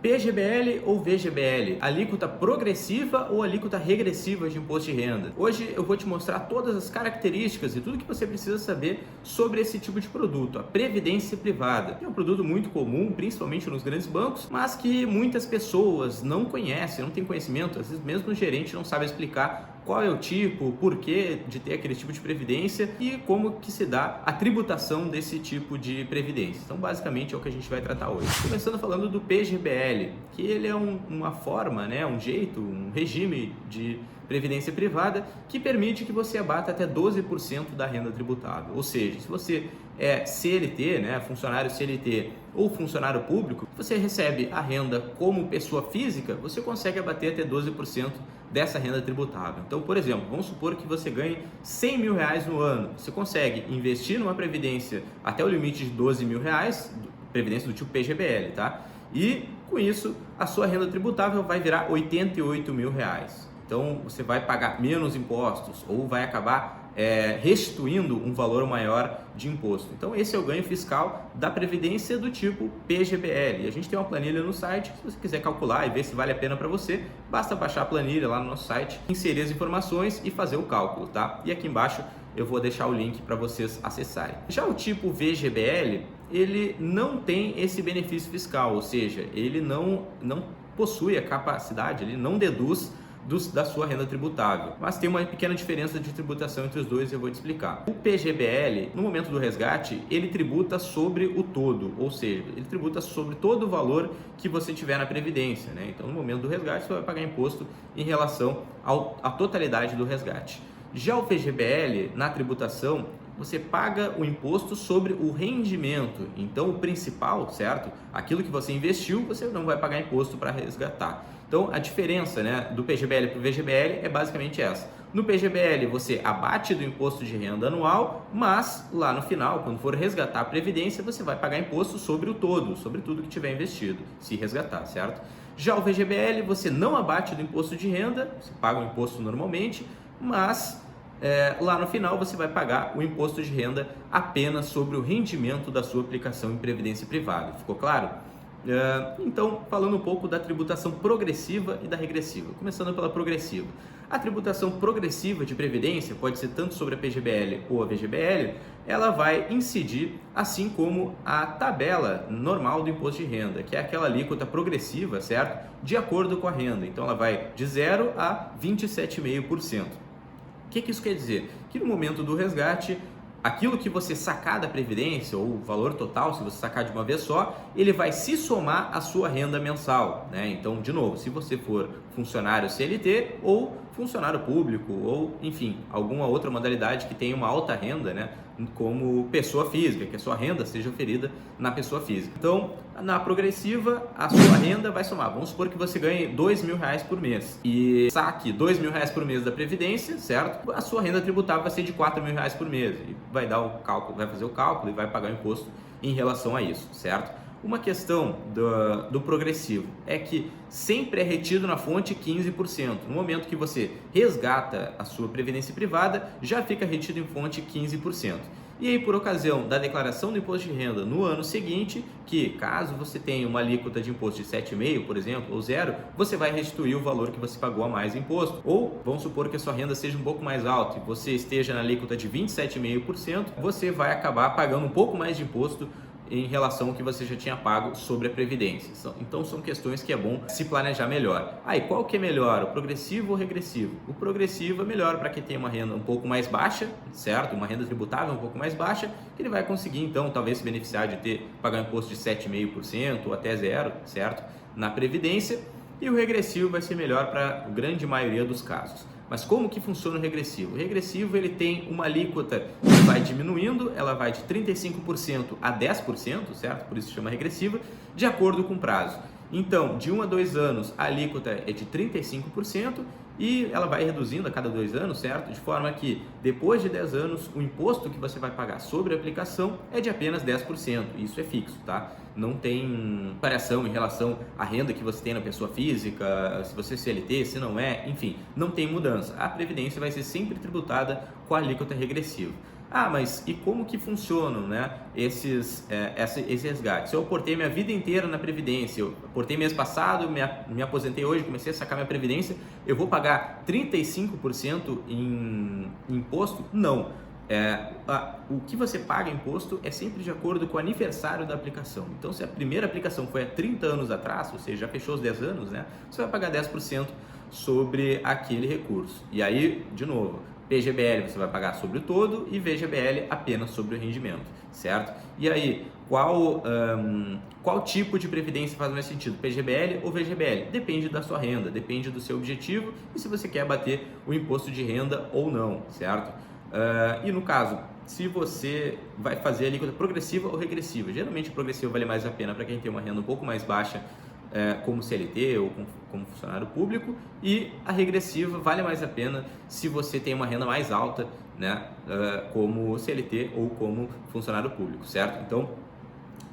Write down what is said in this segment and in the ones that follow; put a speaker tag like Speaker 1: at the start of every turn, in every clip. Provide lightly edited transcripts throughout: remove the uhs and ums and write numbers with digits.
Speaker 1: PGBL ou VGBL, alíquota progressiva ou alíquota regressiva de imposto de renda. Hoje eu vou te mostrar todas as características e tudo que você precisa saber sobre esse tipo de produto, a previdência privada. É um produto muito comum, principalmente nos grandes bancos, mas que muitas pessoas não conhecem, não têm conhecimento, às vezes mesmo o gerente não sabe explicar qual é o tipo, o porquê de ter aquele tipo de previdência e como que se dá a tributação desse tipo de previdência. Então, basicamente, é o que a gente vai tratar hoje. Começando falando do PGBL, que ele é uma forma, né, um jeito, um regime de previdência privada que permite que você abata até 12% da renda tributável. Ou seja, se você é CLT, né, funcionário CLT ou funcionário público, você recebe a renda como pessoa física, você consegue abater até 12% dessa renda tributável. Então, por exemplo, vamos supor que você ganhe 100 mil reais no ano. Você consegue investir numa previdência até o limite de 12 mil reais, previdência do tipo PGBL, tá? E com isso, a sua renda tributável vai virar 88 mil reais. Então, você vai pagar menos impostos ou vai acabar restituindo um valor maior de imposto. Então, esse é o ganho fiscal da previdência do tipo PGBL. E a gente tem uma planilha no site, se você quiser calcular e ver se vale a pena para você, basta baixar a planilha lá no nosso site, inserir as informações e fazer o cálculo, tá? E aqui embaixo eu vou deixar o link para vocês acessarem. Já o tipo VGBL, ele não tem esse benefício fiscal, ou seja, ele não possui a capacidade, ele não deduz da sua renda tributável. Mas tem uma pequena diferença de tributação entre os dois e eu vou te explicar. O PGBL, no momento do resgate, ele tributa sobre o todo, ou seja, ele tributa sobre todo o valor que você tiver na Previdência, né? Então, no momento do resgate, você vai pagar imposto em relação à totalidade do resgate. Já o PGBL, na tributação, você paga o imposto sobre o rendimento. Então, o principal, certo? Aquilo que você investiu, você não vai pagar imposto para resgatar. Então, a diferença, né, do PGBL para o VGBL é basicamente essa. No PGBL, você abate do imposto de renda anual, mas lá no final, quando for resgatar a Previdência, você vai pagar imposto sobre o todo, sobre tudo que tiver investido, se resgatar, certo? Já o VGBL, você não abate do imposto de renda, você paga o imposto normalmente, mas lá no final você vai pagar o imposto de renda apenas sobre o rendimento da sua aplicação em previdência privada. Ficou claro? Então, falando um pouco da tributação progressiva e da regressiva. Começando pela progressiva. A tributação progressiva de previdência pode ser tanto sobre a PGBL ou a VGBL, ela vai incidir assim como a tabela normal do imposto de renda, que é aquela alíquota progressiva, certo? De acordo com a renda. Então, ela vai de 0 a 27,5%. O que isso quer dizer? Que no momento do resgate, aquilo que você sacar da Previdência, ou o valor total, se você sacar de uma vez só, ele vai se somar à sua renda mensal, né? Então, de novo, se você for funcionário CLT ou funcionário público, ou, enfim, alguma outra modalidade que tenha uma alta renda, né? Como pessoa física, que a sua renda seja oferida na pessoa física. Então, na progressiva, a sua renda vai somar. Vamos supor que você ganhe 2 mil reais por mês e saque 2 mil reais por mês da Previdência, certo? A sua renda tributável vai ser de 4 mil reais por mês e vai dar o cálculo, vai fazer o cálculo e vai pagar o imposto em relação a isso, certo? Uma questão do progressivo é que sempre é retido na fonte 15%. No momento que você resgata a sua previdência privada, já fica retido em fonte 15%. E aí, por ocasião da declaração do imposto de renda no ano seguinte, que caso você tenha uma alíquota de imposto de 7,5%, por exemplo, ou 0%, você vai restituir o valor que você pagou a mais em imposto. Ou, vamos supor que a sua renda seja um pouco mais alta e você esteja na alíquota de 27,5%, você vai acabar pagando um pouco mais de imposto em relação ao que você já tinha pago sobre a Previdência. Então, são questões que é bom se planejar melhor. Aí, qual que é melhor, o progressivo ou o regressivo? O progressivo é melhor para quem tem uma renda um pouco mais baixa, certo? Uma renda tributável um pouco mais baixa, que ele vai conseguir, então, talvez se beneficiar de pagar um imposto de 7,5% ou até 0%, certo? Na Previdência. E o regressivo vai ser melhor para a grande maioria dos casos. Mas como que funciona o regressivo? O regressivo ele tem uma alíquota que vai diminuindo, ela vai de 35% a 10%, certo? Por isso se chama regressiva, de acordo com o prazo. Então, de 1 a 2 anos, a alíquota é de 35% e ela vai reduzindo a cada 2 anos, certo? De forma que, depois de 10 anos, o imposto que você vai pagar sobre a aplicação é de apenas 10%. Isso é fixo, tá? Não tem variação em relação à renda que você tem na pessoa física, se você é CLT, se não é, enfim, não tem mudança. A Previdência vai ser sempre tributada com a alíquota regressiva. Ah, mas e como que funcionam, né, esses resgates? Eu aportei minha vida inteira na Previdência, eu aportei mês passado, me aposentei hoje, comecei a sacar minha Previdência, eu vou pagar 35% em imposto? Não. O que você paga imposto é sempre de acordo com o aniversário da aplicação. Então, se a primeira aplicação foi há 30 anos atrás, ou seja, já fechou os 10 anos, né, você vai pagar 10% sobre aquele recurso. E aí, de novo, PGBL você vai pagar sobre o todo e VGBL apenas sobre o rendimento, certo? E aí, qual tipo de previdência faz mais sentido, PGBL ou VGBL? Depende da sua renda, depende do seu objetivo e se você quer bater o imposto de renda ou não, certo? E no caso, se você vai fazer a alíquota progressiva ou regressiva, geralmente progressiva vale mais a pena para quem tem uma renda um pouco mais baixa, como CLT ou como funcionário público, e a regressiva vale mais a pena se você tem uma renda mais alta, né, como CLT ou como funcionário público, certo? Então,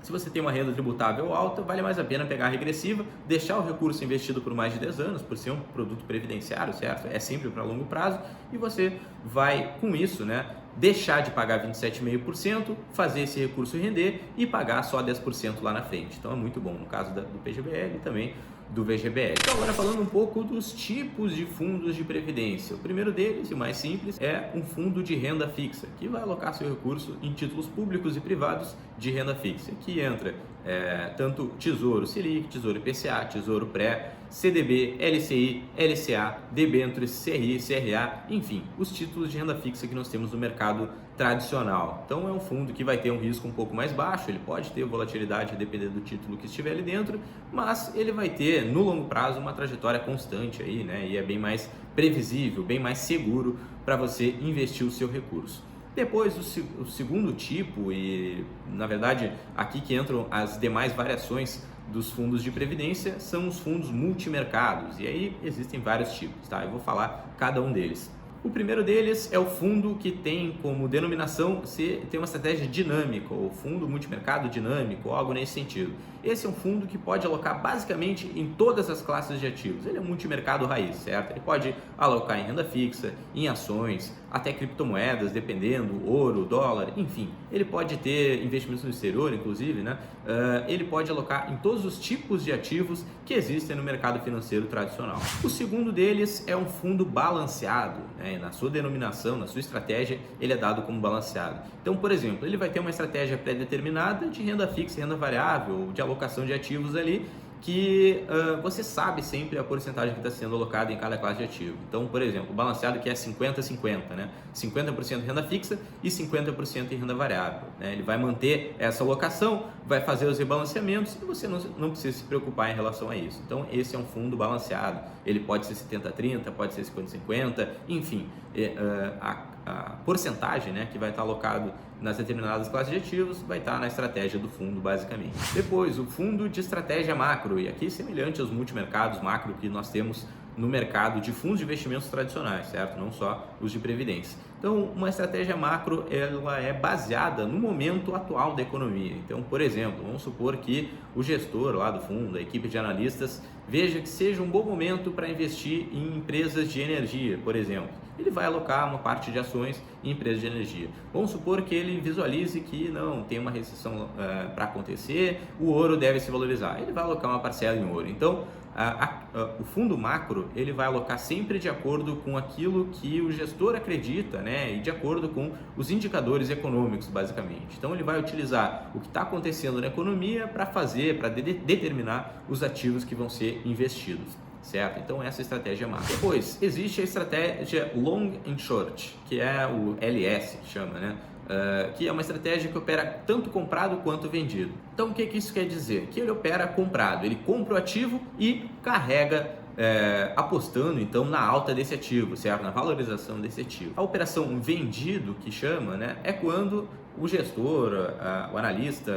Speaker 1: se você tem uma renda tributável alta, vale mais a pena pegar a regressiva, deixar o recurso investido por mais de 10 anos, por ser um produto previdenciário, certo? É sempre para longo prazo e você vai, com isso, né, deixar de pagar 27,5%, fazer esse recurso render e pagar só 10% lá na frente. Então é muito bom no caso do PGBL e também do VGBL. Então agora falando um pouco dos tipos de fundos de previdência. O primeiro deles, e o mais simples, é um fundo de renda fixa, que vai alocar seu recurso em títulos públicos e privados de renda fixa, que entra tanto Tesouro Selic, Tesouro IPCA, Tesouro Pré, CDB, LCI, LCA, debêntures, CRI, CRA, enfim, os títulos de renda fixa que nós temos no mercado tradicional. Então é um fundo que vai ter um risco um pouco mais baixo, ele pode ter volatilidade dependendo do título que estiver ali dentro, mas ele vai ter no longo prazo uma trajetória constante aí, né? E é bem mais previsível, bem mais seguro para você investir o seu recurso. Depois o segundo tipo, e na verdade aqui que entram as demais variações dos fundos de previdência, são os fundos multimercados, e aí existem vários tipos, tá? Eu vou falar cada um deles. O primeiro deles é o fundo que tem como denominação tem uma estratégia dinâmica, ou fundo multimercado dinâmico, ou algo nesse sentido. Esse é um fundo que pode alocar basicamente em todas as classes de ativos. Ele é um multimercado raiz, certo? Ele pode alocar em renda fixa, em ações, até criptomoedas, dependendo, ouro, dólar, enfim. Ele pode ter investimentos no exterior, inclusive, né? Ele pode alocar em todos os tipos de ativos que existem no mercado financeiro tradicional. O segundo deles é um fundo balanceado, né? Na sua denominação, na sua estratégia, ele é dado como balanceado. Então, por exemplo, ele vai ter uma estratégia pré-determinada de renda fixa, renda variável, de alocação de ativos ali, que você sabe sempre a porcentagem que está sendo alocada em cada classe de ativo. Então, por exemplo, o balanceado que é 50-50, né? 50% em renda fixa e 50% em renda variável, né? Ele vai manter essa alocação, vai fazer os rebalanceamentos e você não precisa se preocupar em relação a isso. Então, esse é um fundo balanceado. Ele pode ser 70-30, pode ser 50-50, enfim, a porcentagem, né, que vai estar alocado nas determinadas classes de ativos vai estar na estratégia do fundo, basicamente. Depois, o fundo de estratégia macro, e aqui semelhante aos multimercados macro que nós temos no mercado de fundos de investimentos tradicionais, certo? Não só os de previdência. Então, uma estratégia macro, ela é baseada no momento atual da economia. Então, por exemplo, vamos supor que o gestor lá do fundo, a equipe de analistas, veja que seja um bom momento para investir em empresas de energia, por exemplo. Ele vai alocar uma parte de ações em empresas de energia. Vamos supor que ele visualize que não tem uma recessão para acontecer, o ouro deve se valorizar. Ele vai alocar uma parcela em ouro. Então, o fundo macro, ele vai alocar sempre de acordo com aquilo que o gestor acredita, né? E de acordo com os indicadores econômicos, basicamente. Então, ele vai utilizar o que está acontecendo na economia para determinar os ativos que vão ser investidos, certo? Então, essa é a estratégia macro. Depois, existe a estratégia long and short, que é o LS, que chama, né? Que é uma estratégia que opera tanto comprado quanto vendido. Então, o que isso quer dizer? Que ele opera comprado, ele compra o ativo e carrega apostando então na alta desse ativo, certo? Na valorização desse ativo. A operação vendido, que chama, né, é quando o gestor, o analista,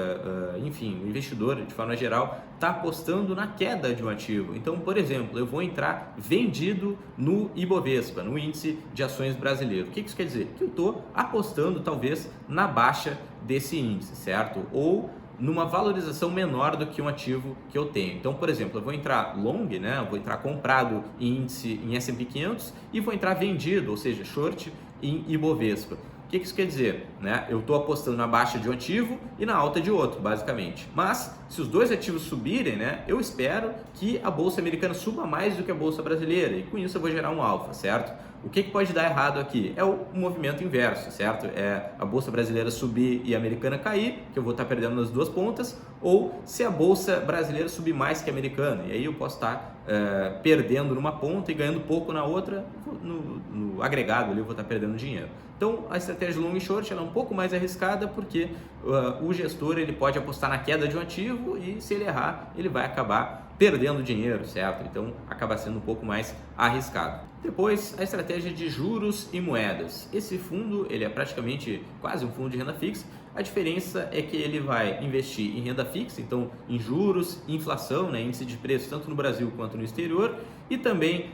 Speaker 1: enfim, o investidor de forma geral está apostando na queda de um ativo. Então, por exemplo, eu vou entrar vendido no Ibovespa, no índice de ações brasileiro. O que isso quer dizer? Que eu estou apostando talvez na baixa desse índice, certo? Ou numa valorização menor do que um ativo que eu tenho. Então, por exemplo, eu vou entrar long, né? Eu vou entrar comprado em índice em S&P 500 e vou entrar vendido, ou seja, short em Ibovespa. O que isso quer dizer? Né? Eu estou apostando na baixa de um ativo e na alta de outro, basicamente. Mas, se os dois ativos subirem, né, eu espero que a bolsa americana suba mais do que a bolsa brasileira e com isso eu vou gerar um alfa, certo? O que pode dar errado aqui? É o movimento inverso, certo? É a bolsa brasileira subir e a americana cair, que eu vou estar perdendo nas duas pontas, ou se a bolsa brasileira subir mais que a americana, e aí eu posso estar perdendo numa ponta e ganhando pouco na outra, no agregado ali eu vou estar perdendo dinheiro. Então a estratégia long e short ela é um pouco mais arriscada porque o gestor ele pode apostar na queda de um ativo e se ele errar ele vai acabar perdendo dinheiro, certo? Então acaba sendo um pouco mais arriscado. Depois, a estratégia de juros e moedas. Esse fundo ele é praticamente quase um fundo de renda fixa. A diferença é que ele vai investir em renda fixa, então em juros, inflação, né, índice de preço tanto no Brasil quanto no exterior e também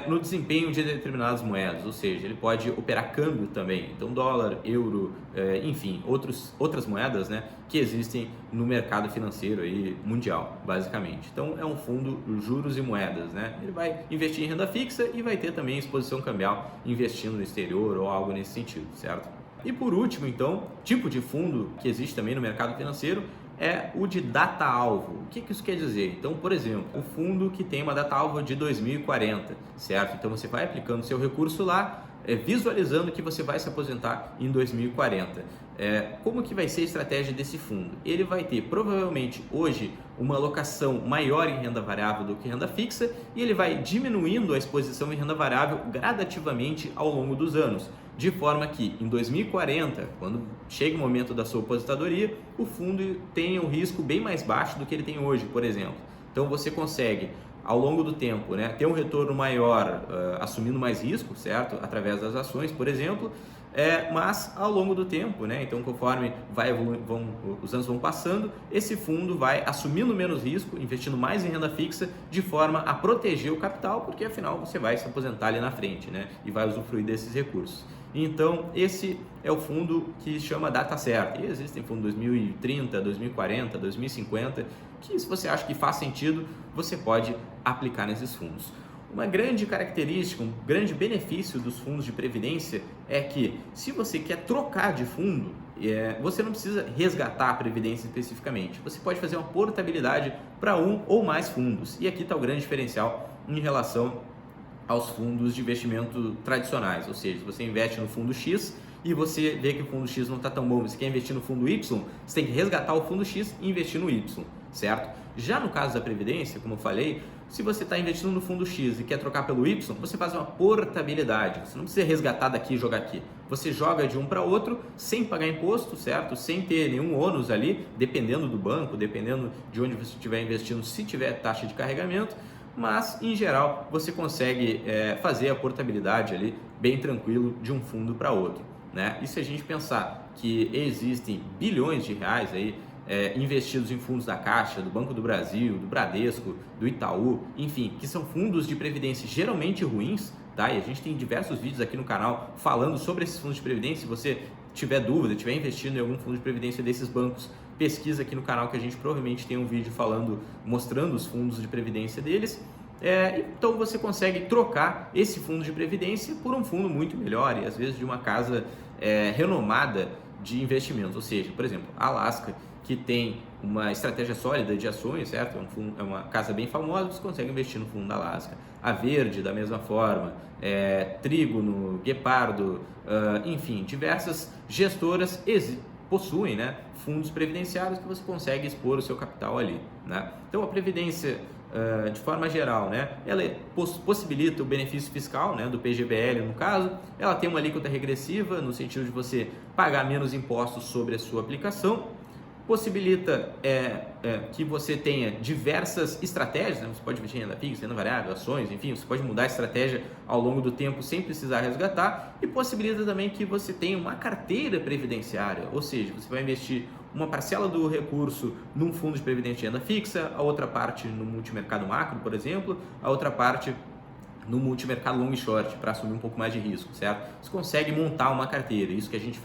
Speaker 1: no desempenho de determinadas moedas, ou seja, ele pode operar câmbio também, então dólar, euro, enfim, outras moedas, né, que existem no mercado financeiro aí, mundial, basicamente. Então é um fundo juros e moedas, né? Ele vai investir em renda fixa e vai ter também exposição cambial investindo no exterior ou algo nesse sentido, certo? E por último, então, tipo de fundo que existe também no mercado financeiro é o de data-alvo. O que isso quer dizer? Então, por exemplo, o fundo que tem uma data-alvo de 2040, certo? Então você vai aplicando seu recurso lá, visualizando que você vai se aposentar em 2040. Como que vai ser a estratégia desse fundo? Ele vai ter provavelmente hoje uma alocação maior em renda variável do que renda fixa e ele vai diminuindo a exposição em renda variável gradativamente ao longo dos anos, de forma que em 2040, quando chega o momento da sua aposentadoria, o fundo tenha um risco bem mais baixo do que ele tem hoje, por exemplo. Então você consegue ao longo do tempo, né, ter um retorno maior, assumindo mais risco, certo? Através das ações, por exemplo, mas ao longo do tempo, né, então conforme os anos vão passando, esse fundo vai assumindo menos risco, investindo mais em renda fixa, de forma a proteger o capital, porque afinal você vai se aposentar ali na frente, né, e vai usufruir desses recursos. Então, esse é o fundo que chama data certa. E existem fundos 2030, 2040, 2050, que se você acha que faz sentido, você pode aplicar nesses fundos. Uma grande característica, um grande benefício dos fundos de previdência é que se você quer trocar de fundo, você não precisa resgatar a previdência especificamente. Você pode fazer uma portabilidade para um ou mais fundos. E aqui está o grande diferencial em relação aos fundos de investimento tradicionais, ou seja, você investe no fundo X e você vê que o fundo X não está tão bom, você quer investir no fundo Y, você tem que resgatar o fundo X e investir no Y, certo? Já no caso da Previdência, como eu falei, se você está investindo no fundo X e quer trocar pelo Y, você faz uma portabilidade, você não precisa resgatar daqui e jogar aqui, você joga de um para outro sem pagar imposto, certo? Sem ter nenhum ônus ali, dependendo do banco, dependendo de onde você estiver investindo, se tiver taxa de carregamento, mas em geral você consegue fazer a portabilidade ali bem tranquilo de um fundo para outro, né? E se a gente pensar que existem bilhões de reais aí investidos em fundos da Caixa, do Banco do Brasil, do Bradesco, do Itaú, enfim, que são fundos de previdência geralmente ruins, tá? E a gente tem diversos vídeos aqui no canal falando sobre esses fundos de previdência. Se você tiver dúvida, tiver investindo em algum fundo de previdência desses bancos, pesquisa aqui no canal que a gente provavelmente tem um vídeo mostrando os fundos de previdência deles. Então você consegue trocar esse fundo de previdência por um fundo muito melhor e às vezes de uma casa renomada de investimentos, ou seja, por exemplo, a Alaska, que tem uma estratégia sólida de ações, certo? É uma casa bem famosa, você consegue investir no fundo da Alaska. A Verde, da mesma forma, Trígono, Guepardo, enfim, diversas gestoras possuem, né, fundos previdenciários que você consegue expor o seu capital ali, né? Então a previdência, de forma geral, né, ela possibilita o benefício fiscal, né, do PGBL no caso, ela tem uma alíquota regressiva no sentido de você pagar menos impostos sobre a sua aplicação, possibilita que você tenha diversas estratégias, né? Você pode investir em renda fixa, renda variável, ações, enfim, você pode mudar a estratégia ao longo do tempo sem precisar resgatar e possibilita também que você tenha uma carteira previdenciária, ou seja, você vai investir uma parcela do recurso num fundo de previdência de renda fixa, a outra parte no multimercado macro, por exemplo, a outra parte no multimercado long e short, para assumir um pouco mais de risco, certo? Você consegue montar uma carteira, isso que a gente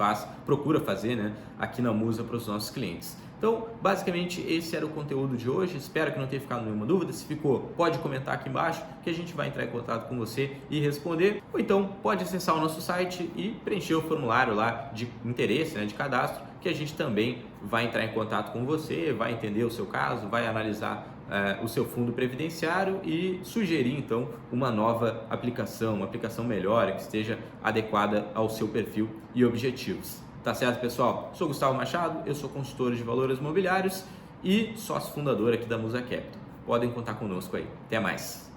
Speaker 1: procura fazer, né, aqui na Musa para os nossos clientes. Então, basicamente, esse era o conteúdo de hoje. Espero que não tenha ficado nenhuma dúvida. Se ficou, pode comentar aqui embaixo que a gente vai entrar em contato com você e responder. Ou então, pode acessar o nosso site e preencher o formulário lá de interesse, de cadastro, que a gente também vai entrar em contato com você, vai entender o seu caso, vai analisar o seu fundo previdenciário e sugerir então uma nova aplicação, uma aplicação melhor, que esteja adequada ao seu perfil e objetivos. Tá certo, pessoal? Sou Gustavo Machado, eu sou consultor de valores imobiliários e sócio fundador aqui da Musa Capital. Podem contar conosco aí. Até mais!